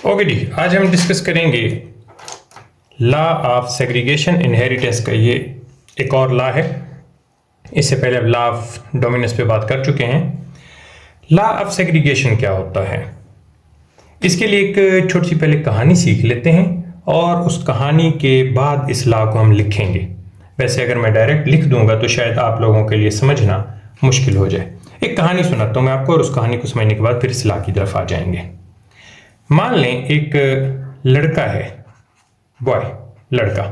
Okay जी, आज हम discuss करेंगे लॉ ऑफ सेग्रीगेशन इनहेरिटेंस का। ये एक और लॉ है। इससे पहले अब लॉ ऑफ डोमिनेंस पे बात कर चुके हैं। लॉ ऑफ सेग्रीगेशन क्या होता है, इसके लिए एक छोटी सी पहले कहानी सीख लेते हैं और उस कहानी के बाद इस लॉ को हम लिखेंगे। वैसे अगर मैं डायरेक्ट लिख दूंगा तो शायद आप लोगों के लिए समझना मुश्किल हो जाए। एक कहानी सुनाता हूं मैं आपको और उस कहानी को समझने के बाद फिर इस लॉ की तरफ आ जाएंगे। मान लें एक लड़का है, बॉय, लड़का,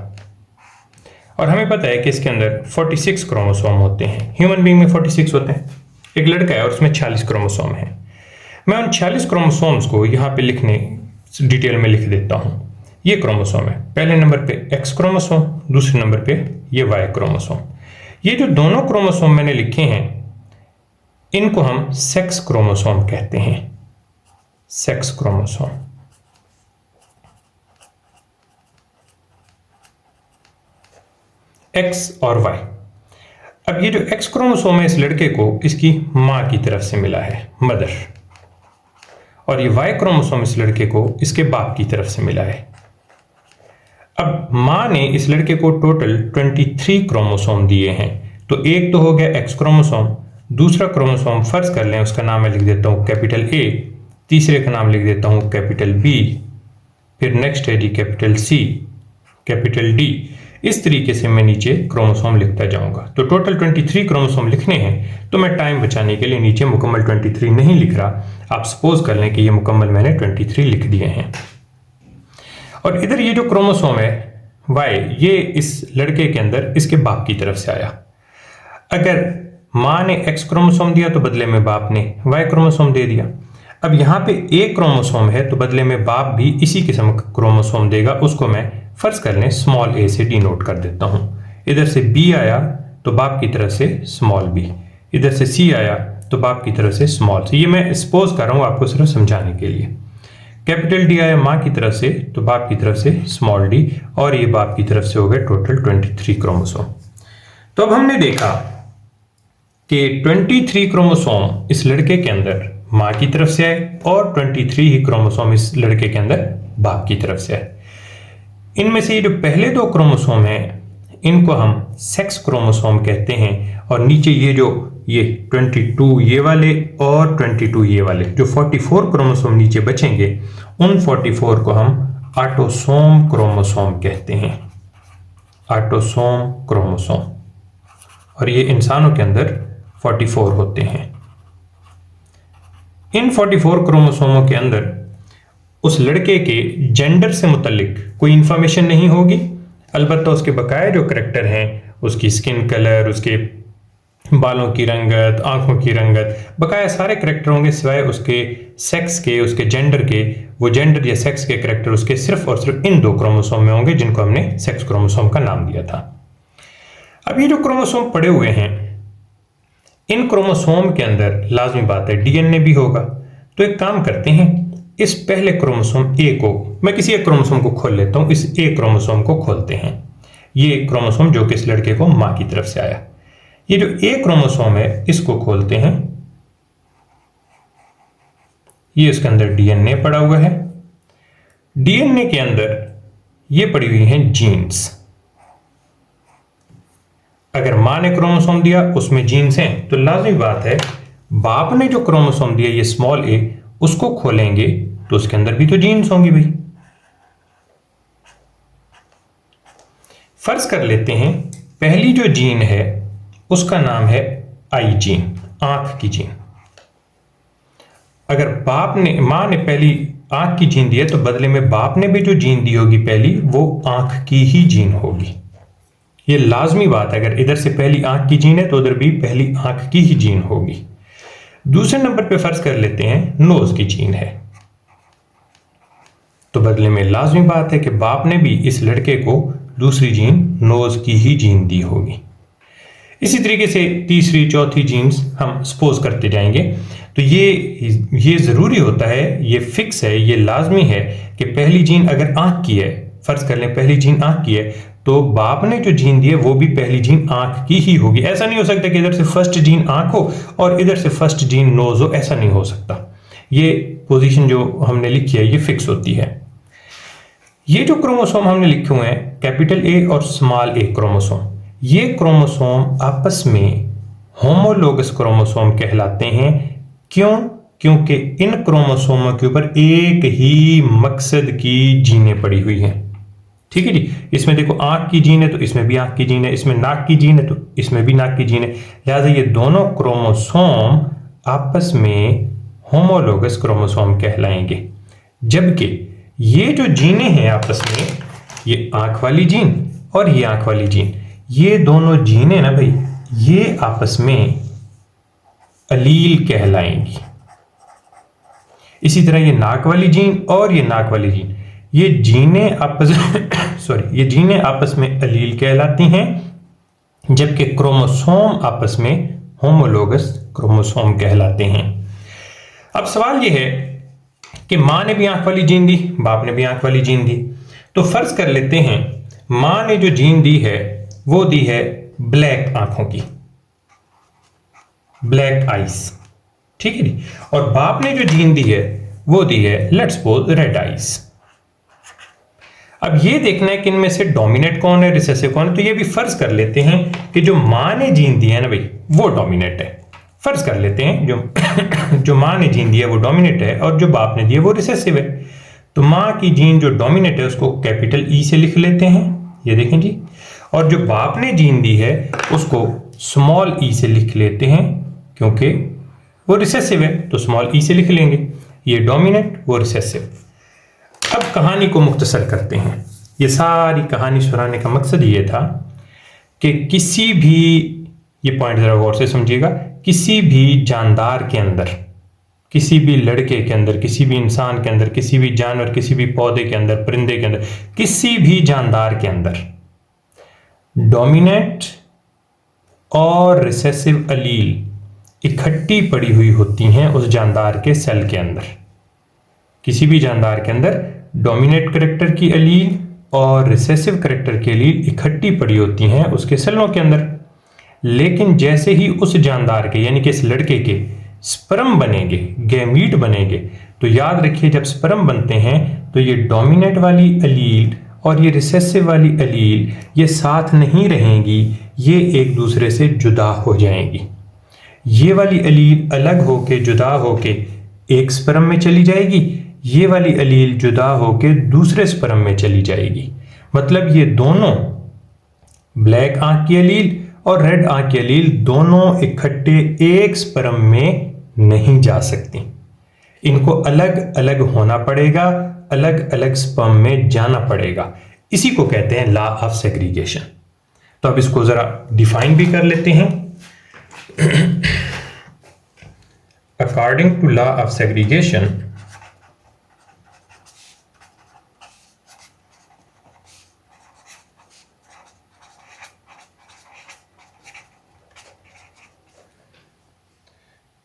और हमें पता है कि इसके अंदर 46 क्रोमोसोम होते हैं। ह्यूमन बीइंग में 46 होते हैं। एक लड़का है और उसमें 46 क्रोमोसोम है। मैं उन 46 क्रोमोसोम्स को यहाँ पे लिखने डिटेल में लिख देता हूँ। ये क्रोमोसोम है, पहले नंबर पे एक्स क्रोमोसोम, दूसरे नंबर पे ये वाई क्रोमोसोम। ये जो दोनों क्रोमोसोम मैंने लिखे हैं इनको हम सेक्स क्रोमोसोम कहते हैं। Sex chromosome. एक्स और वाई। अब ये जो एक्स क्रोमोसोम है इस लड़के को इसकी मां की तरफ से मिला है, मदर, और ये वाई क्रोमोसोम इस लड़के को इसके बाप की तरफ से मिला है। अब मां ने इस लड़के को टोटल 23 क्रोमोसोम दिए हैं। तो एक तो हो गया एक्स क्रोमोसोम, दूसरा क्रोमोसोम फर्ज कर लें उसका नाम मैं लिख देता हूं कैपिटल ए, तीसरे का नाम लिख देता हूं कैपिटल बी, फिर नेक्स्ट है G capital C, capital D. इस तरीके से मैं नीचे क्रोमोसोम लिखता जाऊंगा। तो टोटल 23 क्रोमोसोम लिखने हैं। तो मैं टाइम बचाने के लिए नीचे मुकम्मल 23 नहीं लिख रहा। आप सपोज कर लें कि ये मुकम्मल मैंने 23 लिख दिए हैं। और इधर ये जो क्रोमोसोम है वाई, ये इस लड़के के अंदर इसके बाप की तरफ से आया। अगर मां ने एक्स क्रोमोसोम दिया तो बदले में बाप ने वाई क्रोमोसोम दे दिया। अब यहाँ पे ए क्रोमोसोम है तो बदले में बाप भी इसी किस्म का क्रोमोसोम देगा। उसको मैं फर्ज कर लें स्मॉल ए से डिनोट कर देता हूं। इधर से बी आया तो बाप की तरफ से स्मॉल बी, इधर से सी आया तो बाप की तरफ से स्मॉल सी। ये मैं सपोज कर रहा हूं आपको सिर्फ समझाने के लिए। कैपिटल डी आया मां की तरफ से तो बाप की तरफ से स्मॉल डी, और ये बाप की तरफ से हो गए टोटल 23 क्रोमोसोम। तो अब हमने देखा कि 23 क्रोमोसोम इस लड़के के अंदर मां की तरफ से आए और 23 ही क्रोमोसोम इस लड़के के अंदर बाप की तरफ से आए। इनमें से ये जो पहले दो क्रोमोसोम हैं इनको हम सेक्स क्रोमोसोम कहते हैं, और नीचे ये 22 ये वाले और 22 ये वाले जो 44 क्रोमोसोम नीचे बचेंगे उन 44 को हम ऑटोसोम क्रोमोसोम कहते हैं। Autosome chromosome. और ये इंसानों के अंदर 44 होते हैं। इन 44 क्रोमोसोमों के अंदर उस लड़के के जेंडर से मुतल्लिक कोई इंफॉर्मेशन नहीं होगी। अलबत्ता उसके बकाया जो करैक्टर हैं, उसकी स्किन कलर, उसके बालों की रंगत, आंखों की रंगत, बकाया सारे करैक्टर होंगे सिवाय उसके सेक्स के, उसके जेंडर के। वो जेंडर या सेक्स के करैक्टर उसके सिर्फ और सिर्फ इन दो क्रोमोसोम में होंगे जिनको हमने सेक्स क्रोमोसोम का नाम दिया था। अब ये जो क्रोमोसोम पड़े हुए हैं इन क्रोमोसोम के अंदर लाजमी बात है डीएनए भी होगा। तो एक काम करते हैं, इस पहले क्रोमोसोम ए को मैं किसी एक क्रोमोसोम को खोल लेता हूं। इस ए क्रोमोसोम को खोलते हैं। ये क्रोमोसोम जो कि इस लड़के को मां की तरफ से आया। ये जो ए क्रोमोसोम है इसको खोलते हैं। ये इसके अंदर डीएनए पड़ा हुआ है। डीएनए के अंदर ये पड़ी हुई हैं जीन्स। अगर मां ने क्रोमोसोम दिया उसमें जीन्स हैं तो लाजमी बात है बाप ने जो क्रोमोसोम दिया ये स्मॉल ए, उसको खोलेंगे तो उसके अंदर भी तो जीन्स होंगी भाई। फर्ज कर लेते हैं पहली जो जीन है उसका नाम है आई जीन, आंख की जीन। अगर मां ने पहली आंख की जीन दी है तो बदले में बाप ने भी जो जीन दी होगी पहली वो आंख की ही जीन होगी। ये लाजमी बात है। अगर इधर से पहली आंख की जीन है तो उधर भी पहली आंख की ही जीन होगी। दूसरे नंबर पे फर्ज कर लेते हैं नोज की जीन है तो बदले में लाजमी बात है कि बाप ने भी इस लड़के को दूसरी जीन नोज की ही जीन दी होगी। इसी तरीके से तीसरी चौथी जीन्स हम सपोज करते जाएंगे। तो ये जरूरी होता है, ये फिक्स है, ये लाजमी है कि पहली जीन अगर आंख की है, फर्ज कर लें पहली जीन आंख की है, तो बाप ने जो जीन दी है वो भी पहली जीन आंख की ही होगी। ऐसा नहीं हो सकता कि इधर से फर्स्ट जीन आंख हो और इधर से फर्स्ट जीन नोज हो, ऐसा नहीं हो सकता। ये पोजीशन जो हमने लिखी है ये फिक्स होती है। ये जो क्रोमोसोम हमने लिखे हुए हैं कैपिटल ए और स्मॉल ए क्रोमोसोम, ये क्रोमोसोम आपस में होमोलोगस क्रोमोसोम कहलाते हैं। क्यों? क्योंकि इन क्रोमोसोमों के ऊपर एक ही मकसद की जीनें पड़ी हुई हैं। ठीक है जी, इसमें देखो आंख की जीन है तो इसमें भी आंख की जीन है, इसमें नाक की जीन है तो इसमें भी नाक की जीन है, लिहाजा ये दोनों क्रोमोसोम आपस में होमोलोगस क्रोमोसोम कहलाएंगे। जबकि ये जो जीनें हैं आपस में, ये आंख वाली जीन और ये आंख वाली जीन, ये दोनों जीनें ना भाई, ये आपस में अलील कहलाएंगी। इसी तरह ये नाक वाली जीन और ये नाक वाली जीन, ये जीनें आपस ये जीनें आपस में अलील कहलाती हैं, जबकि क्रोमोसोम आपस में होमोलोगस क्रोमोसोम कहलाते हैं। अब सवाल ये है कि मां ने भी आंख वाली जीन दी, बाप ने भी आंख वाली जीन दी, तो फर्ज कर लेते हैं मां ने जो जीन दी है वो दी है ब्लैक आंखों की, ब्लैक आइज। ठीक है जी, और बाप ने जो जीन दी है वो दी है लेट्स सपोज रेड आइज। अब ये देखना है कि इनमें से डोमिनेट कौन है, रिसेसिव कौन है। तो ये भी फर्ज कर लेते हैं कि जो मां ने जीन दी है ना भाई वो डोमिनेट है। फर्ज कर लेते हैं जो मां ने जीन दिया है वो डोमिनेट है और जो बाप ने दिया वो रिसेसिव है। तो मां की जीन जो डोमिनेट है उसको कैपिटल ई से लिख लेते हैं, ये देखें जी, और जो बाप ने जीन दी है उसको स्मॉल ई से लिख लेते हैं क्योंकि वो रिसेसिव है, तो स्मॉल ई से लिख लेंगे। ये डोमिनेट, वो रिसेसिव। अब कहानी को मुख्तसर करते हैं। ये सारी कहानी सुनाने का मकसद ये था कि किसी भी, ये पॉइंट जरा गौर से समझिएगा, किसी भी जानदार के अंदर, किसी भी लड़के के अंदर, किसी भी इंसान के अंदर, किसी भी जानवर, किसी भी पौधे के अंदर, परिंदे के अंदर, किसी भी जानदार के अंदर डोमिनेट और रिसेसिव अलील इकट्ठी पड़ी हुई होती हैं उस जानदार के सेल के अंदर। किसी भी जानदार के अंदर डोमिनेट करैक्टर की अलील और रिसेसिव करैक्टर की अलील इकट्ठी पड़ी होती हैं उसके सेलों के अंदर। लेकिन जैसे ही उस जानदार के यानी कि इस लड़के के स्पर्म बनेंगे, गैमीट बनेंगे, तो याद रखिए जब स्पर्म बनते हैं तो ये डोमिनेट वाली अलील और ये रिसेसिव वाली अलील ये साथ नहीं रहेंगी, ये एक दूसरे से जुदा हो जाएंगी। ये वाली अलील अलग होके, जुदा होके एक स्पर्म में चली जाएगी, ये वाली अलील जुदा होके दूसरे स्पर्म में चली जाएगी। मतलब ये दोनों, ब्लैक आंख की अलील और रेड आंख की अलील, दोनों इकट्ठे एक स्पर्म में नहीं जा सकती। इनको अलग अलग होना पड़ेगा, अलग अलग स्पर्म में जाना पड़ेगा। इसी को कहते हैं लॉ ऑफ सेग्रीगेशन। तो अब इसको जरा डिफाइन भी कर लेते हैं। According to law of segregation,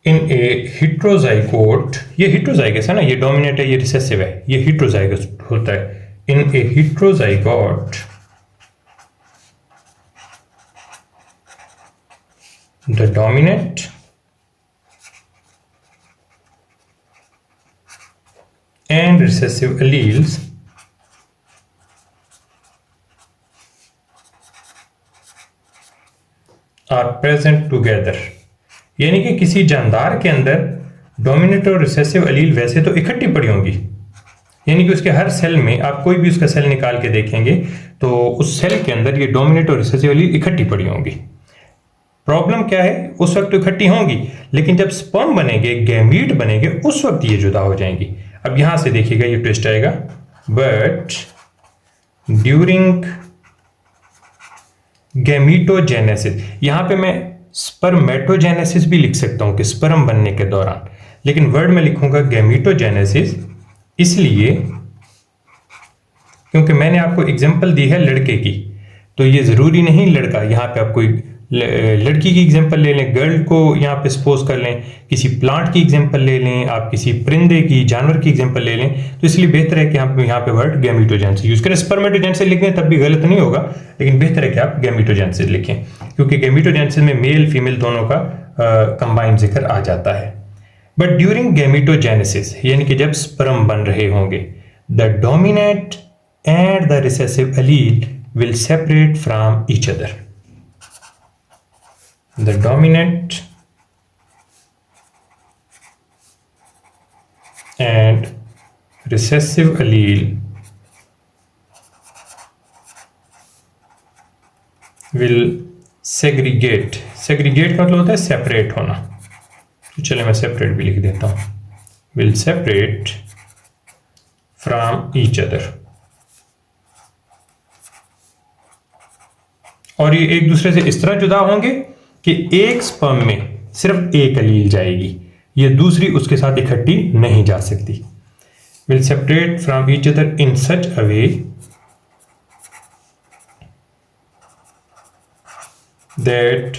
in a heterozygote, ये हिट्रोजाइगस है ना, ये डोमिनेट है, ये रिसेसिव है, ये हिट्रोजाइगस होता है। In a heterozygote the dominate and recessive alleles are present together। यानी कि किसी जानदार के अंदर डोमिनेट और रिसेसिव अलील वैसे तो इकट्ठी पड़ी होंगी, यानी कि उसके हर सेल में आप कोई भी उसका सेल निकाल के देखेंगे तो उस सेल के अंदर ये डोमिनेट और रिसेसिव अलील इकट्ठी पड़ी होंगी। प्रॉब्लम क्या है, उस वक्त तो इकट्ठी होंगी, लेकिन जब स्पर्म बनेंगे, गैमीट बनेंगे, उस वक्त ये जुदा हो जाएंगी। अब यहां से देखिएगा ये ट्विस्ट आएगा, बट ड्यूरिंग गैमीटोजेनेसिस, यहां पे मैं स्पर्मेटोजेनेसिस भी लिख सकता हूं कि स्पर्म बनने के दौरान, लेकिन वर्ड में लिखूंगा गैमीटोजेनेसिस, इसलिए क्योंकि मैंने आपको एग्जांपल दी है लड़के की, तो ये जरूरी नहीं लड़का, यहां पे आप कोई लड़की की एग्जांपल ले लें, गर्ल को यहाँ पे सपोज कर लें, किसी प्लांट की एग्जांपल ले लें, आप किसी परिंदे की, जानवर की एग्जांपल ले लें, तो इसलिए बेहतर है कि आप यहाँ पे वर्ड गैमीटोजेनेसिस यूज करें। स्पर्मेटोजेनेसिस लिखें तब भी गलत नहीं होगा, लेकिन बेहतर है कि आप गैमीटोजेनेसिस लिखें, क्योंकि गैमीटोजेनेसिस में मेल फीमेल दोनों का कंबाइंड जिक्र आ जाता है। बट ड्यूरिंग गैमेटोजेनेसिस यानी कि जब स्पर्म बन रहे होंगे, the dominant and the recessive allele will separate from each other. The dominant and recessive allele will segregate. Segregate का मतलब होता है सेपरेट होना, तो चलिए मैं सेपरेट भी लिख देता हूं, will separate from each other. और ये एक दूसरे से इस तरह जुदा होंगे कि एक स्पर्म में सिर्फ एक एलील जाएगी, ये दूसरी उसके साथ इकट्ठी नहीं जा सकती। Will separate from each other in such a way that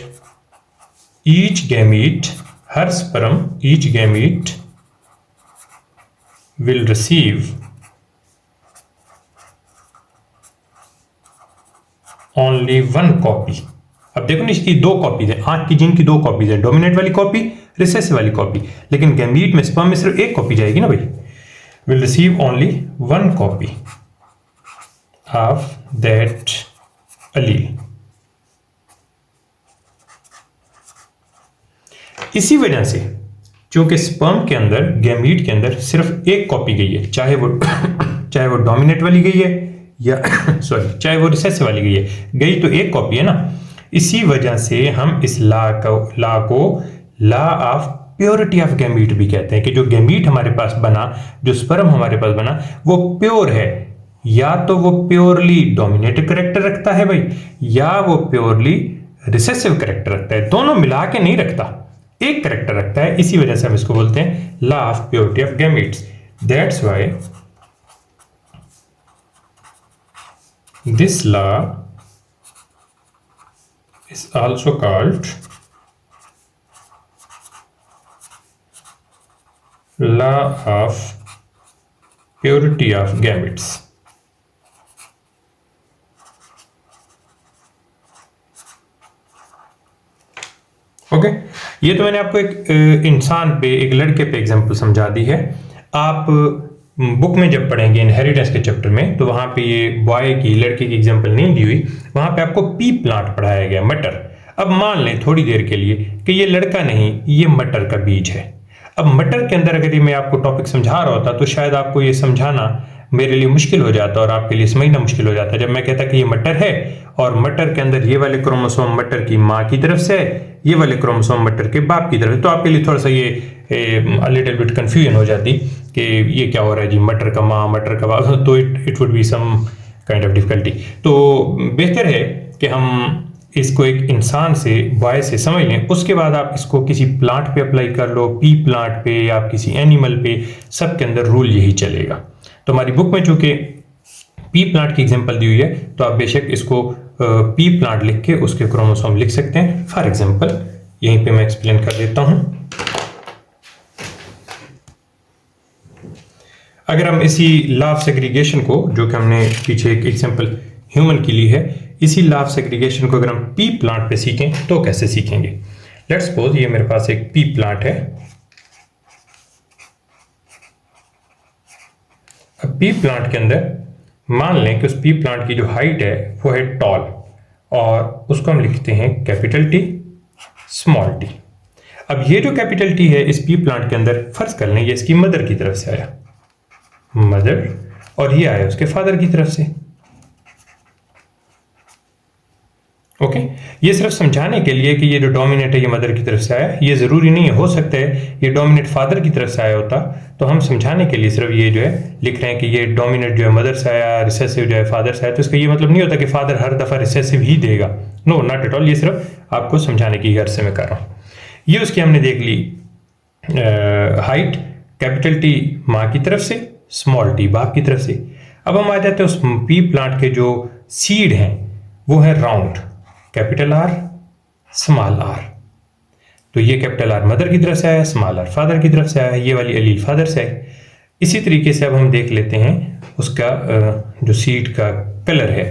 each gamete, her sperm, each gamete will receive only one copy। अब देखो ना, इसकी दो कॉपीज है, आंख की जीन की दो कॉपीज है, डोमिनेंट वाली कॉपी, रिसेसिव वाली कॉपी, लेकिन गैमीट में स्पर्म में सिर्फ एक कॉपी जाएगी ना भाई। Will receive only one copy of that allele. इसी वजह से चूंकि स्पर्म के अंदर, गैमीट के अंदर सिर्फ एक कॉपी गई है, चाहे वो डोमिनेंट वाली गई है या सॉरी चाहे वो रिसेसिव वाली गई है, गई तो एक कॉपी है ना। इसी वजह से हम इस लॉ को law of purity of gamete भी कहते हैं कि जो गैमीट हमारे पास बना, जो स्पर्म हमारे पास बना, वो प्योर है। या तो वो प्योरली डोमिनेटिव करेक्टर रखता है भाई, या वो प्योरली रिसेसिव करेक्टर रखता है, दोनों मिला के नहीं रखता, एक करेक्टर रखता है। इसी वजह से हम इसको बोलते हैं law of purity of gametes. That's why this law is also called law of purity of gametes. Okay, ये तो मैंने आपको एक इंसान पे, एक लड़के पे एग्जांपल समझा दी है। आप बुक में जब पढ़ेंगे इनहेरिटेंस के चैप्टर में, तो वहां पे ये बॉय की, लड़के की एग्जांपल नहीं दी हुई, वहां पे आपको पी प्लांट पढ़ाया गया, मटर। अब मान लें थोड़ी देर के लिए कि ये लड़का नहीं, ये मटर का बीज है। अब मटर के अंदर अगर ये मैं आपको टॉपिक समझा रहा होता तो शायद आपको ये समझाना मेरे लिए मुश्किल हो जाता और आपके लिए समझना मुश्किल हो जाता जब मैं कहता कि ये मटर है और मटर के अंदर ये वाले क्रोमोसोम मटर की माँ की तरफ से है, ये वाले क्रोमोसोम मटर के बाप की तरफ से। तो आपके लिए थोड़ा सा ये लिटिल बिट कंफ्यूजन हो जाती कि ये क्या हो रहा है जी, मटर का माँ मटर का बाप, तो it would be some kind of difficulty. तो बेहतर है कि हम इसको एक इंसान से, बॉय से समझ लें, उसके बाद आप इसको किसी प्लांट पे अप्लाई कर लो, पी प्लांट पे या किसी एनिमल पे, सब के अंदर रूल यही चलेगा। तो हमारी बुक में चूंकि पी प्लांट की एग्जांपल दी हुई है, तो आप बेशक इसको पी प्लांट लिख के उसके क्रोमोसोम लिख सकते हैं। फॉर एग्जांपल यहीं पे मैं एक्सप्लेन कर देता हूं। अगर हम इसी लॉ ऑफ सेग्रीगेशन को, जो कि हमने पीछे एक एग्जांपल ह्यूमन की ली है, इसी लॉ ऑफ सेग्रीगेशन को अगर हम पी प्लांट पे सीखें तो कैसे सीखेंगे। लेट्स सपोज ये मेरे पास एक पी प्लांट है। अब पी प्लांट के अंदर मान लें कि उस पी प्लांट की जो हाइट है वो है टॉल, और उसको हम लिखते हैं कैपिटल टी स्मॉल टी। अब ये जो कैपिटल टी है इस पी प्लांट के अंदर, फर्ज कर लें ये इसकी मदर की तरफ से आया, मदर, और ये आया उसके फादर की तरफ से। ओके, ये सिर्फ समझाने के लिए कि ये जो डोमिनेट है ये मदर की तरफ से आया, ये जरूरी नहीं है, हो सकता है ये डोमिनेट फादर की तरफ से आया होता। तो हम समझाने के लिए सिर्फ ये जो है लिख रहे हैं कि ये डोमिनेट जो है मदर से आया, रिसेसिव जो है फादर से आया। तो इसका ये मतलब नहीं होता कि फादर हर दफा रिसेसिव ही देगा, नो नॉट एट ऑल। ये सिर्फ आपको समझाने की गर्ज से मैं कर रहा हूँ। ये उसकी हमने देख ली हाइट, कैपिटल टी माँ की तरफ से, स्मॉल टी बाप की तरफ से। अब हम आ जाते हैं उस पी प्लांट के जो सीड हैं, वो है round, capital R small R. तो ये कैपिटल आर मदर की तरफ से आया, स्मॉल आर फादर की तरफ से आया, ये वाली एलील फादर से आई। इसी तरीके से अब हम देख लेते हैं उसका जो सीड का कलर है,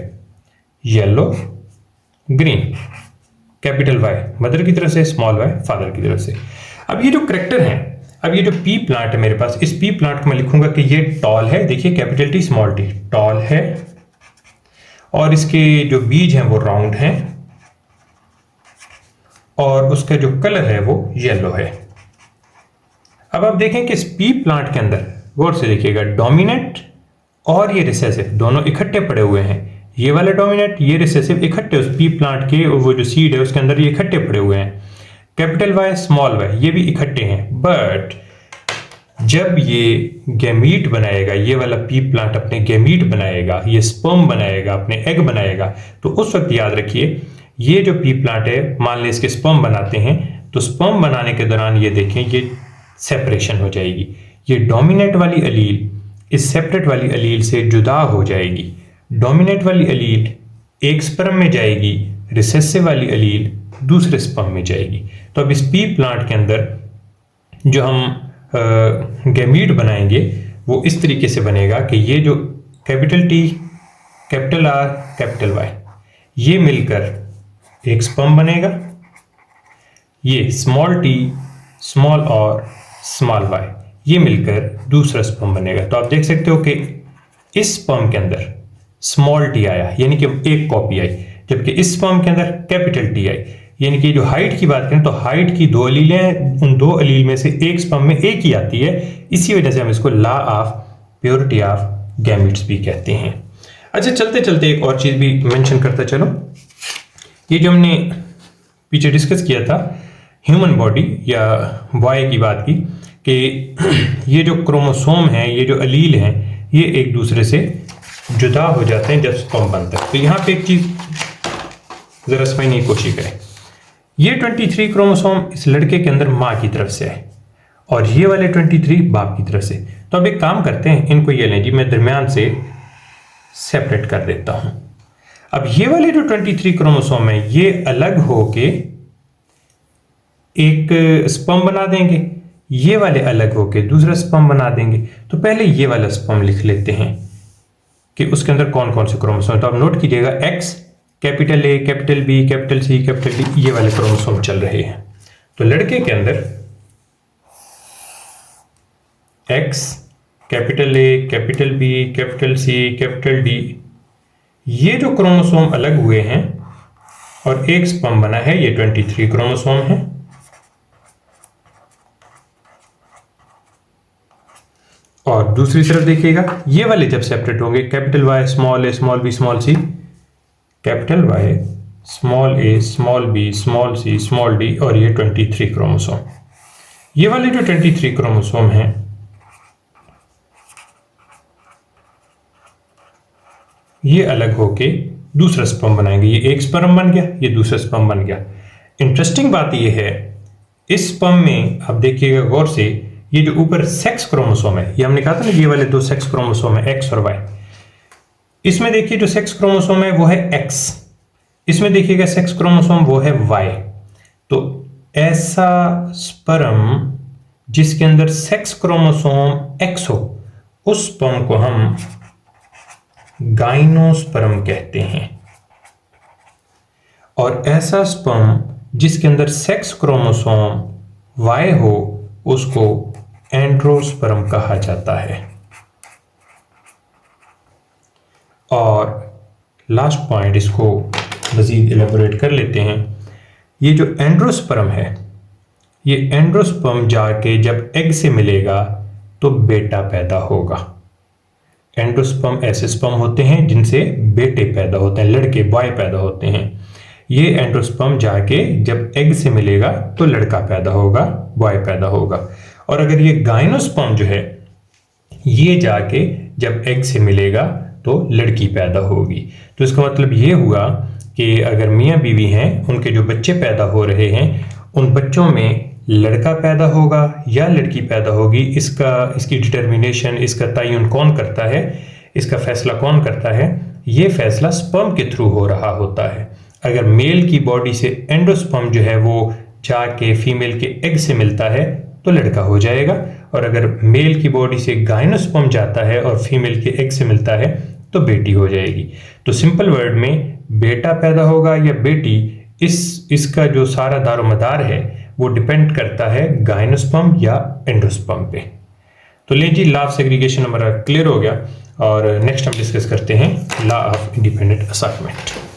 yellow green, capital why mother की तरफ से, स्मॉल वाई फादर की तरफ से। अब ये जो करेक्टर हैं, अब ये जो पी प्लांट है मेरे पास, इस पी प्लांट को मैं लिखूंगा कि ये टॉल है, देखिए capital T small T, tall है, और इसके जो बीज हैं वो राउंड हैं, और उसका जो कलर है वो येलो है। अब आप देखें कि इस पी प्लांट के अंदर गौर से देखिएगा, डोमिनेंट और ये रिसेसिव दोनों इकट्ठे पड़े हुए हैं। ये वाला डोमिनेंट, ये रिसेसिव इकट्ठे उस पी प्लांट के, वो जो सीड है उसके अंदर ये इकट्ठे पड़े हुए हैं। कैपिटल वाई स्मॉल वाई ये भी इकट्ठे हैं, बट जब ये गैमीट बनाएगा, ये वाला पी प्लांट अपने गैमीट बनाएगा, ये स्पर्म बनाएगा, अपने एग बनाएगा, तो उस वक्त याद रखिए ये जो पी प्लांट है, मान लें इसके स्पर्म बनाते हैं, तो स्पर्म बनाने के दौरान ये देखें ये सेपरेशन हो जाएगी, ये डोमिनेंट वाली अलील इस सेपरेट वाली अलील से जुदा हो जाएगी। डोमिनेंट वाली अलील एक स्पर्म में जाएगी, रिसेसिव वाली अलील दूसरे स्पर्म में जाएगी। तो अब इस पी प्लांट के अंदर जो हम गैमीट बनाएंगे वो इस तरीके से बनेगा कि ये जो capital T, capital R, capital Y ये मिलकर एक स्पर्म बनेगा, ये small T, small R small Y ये मिलकर दूसरा स्पर्म बनेगा। तो आप देख सकते हो कि इस स्पर्म के अंदर स्मॉल टी आया, यानी कि एक कॉपी आई, जबकि इस स्पर्म के अंदर कैपिटल टी आई। यानी कि जो हाइट की बात करें तो हाइट की दो अलीलें हैं, उन दो अलील में से एक स्पर्म में एक ही आती है, इसी वजह से हम इसको law of purity of gametes भी कहते हैं। अच्छा, चलते चलते एक और चीज भी मेंशन करता चलो, ये जो हमने पीछे डिस्कस किया था ह्यूमन बॉडी या बॉय की बात की, कि ये जो क्रोमोसोम है, ये जो अलील हैं, ये एक दूसरे से जुदा हो जाते हैं जब स्पर्म बनता है। तो यहाँ पे एक चीज जरा समझने की कोशिश करें, ये 23 क्रोमोसोम इस लड़के के अंदर माँ की तरफ से है और ये वाले 23 बाप की तरफ से। तो अब एक काम करते हैं, इनको ये लें जी, मैं दरमियान से सेपरेट कर देता हूं। अब ये वाले जो 23 क्रोमोसोम है ये अलग होके एक स्पर्म बना देंगे, ये वाले अलग होके दूसरा स्पर्म बना देंगे। तो पहले ये वाला स्पर्म लिख लेते हैं कि उसके अंदर कौन कौन से क्रोमोसोम। तो आप नोट कीजिएगा, X, capital A, capital B, capital C, capital D, ये वाले क्रोमोसोम चल रहे हैं। तो लड़के के अंदर X, capital A, capital B, capital C, capital D, ये जो क्रोमोसोम अलग हुए हैं और एक स्पर्म बना है, ये 23 क्रोमोसोम है। और दूसरी तरफ देखिएगा, ये वाले जब सेपरेट होंगे, कैपिटल वाई स्मॉल ए, small B, small C, capital Y small ए, small B, small C, small D, और ये 23 क्रोमोसोम। ये वाले जो 23 क्रोमोसोम हैं ये अलग होके दूसरा स्पर्म बनाएंगे। ये एक स्पर्म बन गया, ये दूसरा स्पर्म बन गया। इंटरेस्टिंग बात ये है, इस स्पर्म में आप देखिएगा गौर से, ये जो ऊपर सेक्स क्रोमोसोम है, ये हमने कहा था ना ये वाले दो सेक्स क्रोमोसोम है, एक्स और वाई। इसमें देखिए जो सेक्स क्रोमोसोम है वो है एक्स, इसमें देखिएगा सेक्स क्रोमोसोम वो है वाई। तो ऐसा स्पर्म जिसके अंदर सेक्स क्रोमोसोम एक्स हो, उस स्पर्म को हम गाइनोस्पर्म कहते हैं। और ऐसा स्पर्म जिसके अंदर सेक्स क्रोमोसोम वाई हो, उसको एंड्रोस्पर्म कहा जाता है। और लास्ट पॉइंट, इसको मजीद इलेबोरेट कर लेते हैं। ये जो एंड्रोस्पर्म है, ये एंड्रोस्पर्म जाके जब एग से मिलेगा तो बेटा पैदा होगा। एंड्रोस्पर्म ऐसे स्पर्म होते हैं जिनसे बेटे पैदा होते हैं, लड़के, बॉय पैदा होते हैं। ये एंड्रोस्पर्म जाके जब एग से मिलेगा तो लड़का पैदा होगा, बॉय पैदा होगा। और अगर ये गाइनोस्पर्म जो है, ये जाके जब एग से मिलेगा तो लड़की पैदा होगी। तो इसका मतलब ये हुआ कि अगर मियाँ बीवी हैं, उनके जो बच्चे पैदा हो रहे हैं, उन बच्चों में लड़का पैदा होगा या लड़की पैदा होगी, इसकी डिटर्मिनेशन, इसका तयन कौन करता है, इसका फैसला कौन करता है, ये फैसला स्पर्म के थ्रू हो रहा होता है। अगर मेल की बॉडी से एंडोस्पर्म जो है वो जाके फीमेल के एग से मिलता है तो लड़का हो जाएगा, और अगर मेल की बॉडी से गाइनोस्पर्म जाता है और फीमेल के एग से मिलता है तो बेटी हो जाएगी। तो सिंपल वर्ड में बेटा पैदा होगा या बेटी, इसका जो सारा दारोमदार है वो डिपेंड करता है गायनोस्पर्म या एंडोस्पर्म पे। तो ले जी, लॉ ऑफ सेग्रीगेशन हमारा क्लियर हो गया और नेक्स्ट हम डिस्कस करते हैं लॉ ऑफ इंडिपेंडेंट असॉर्टमेंट।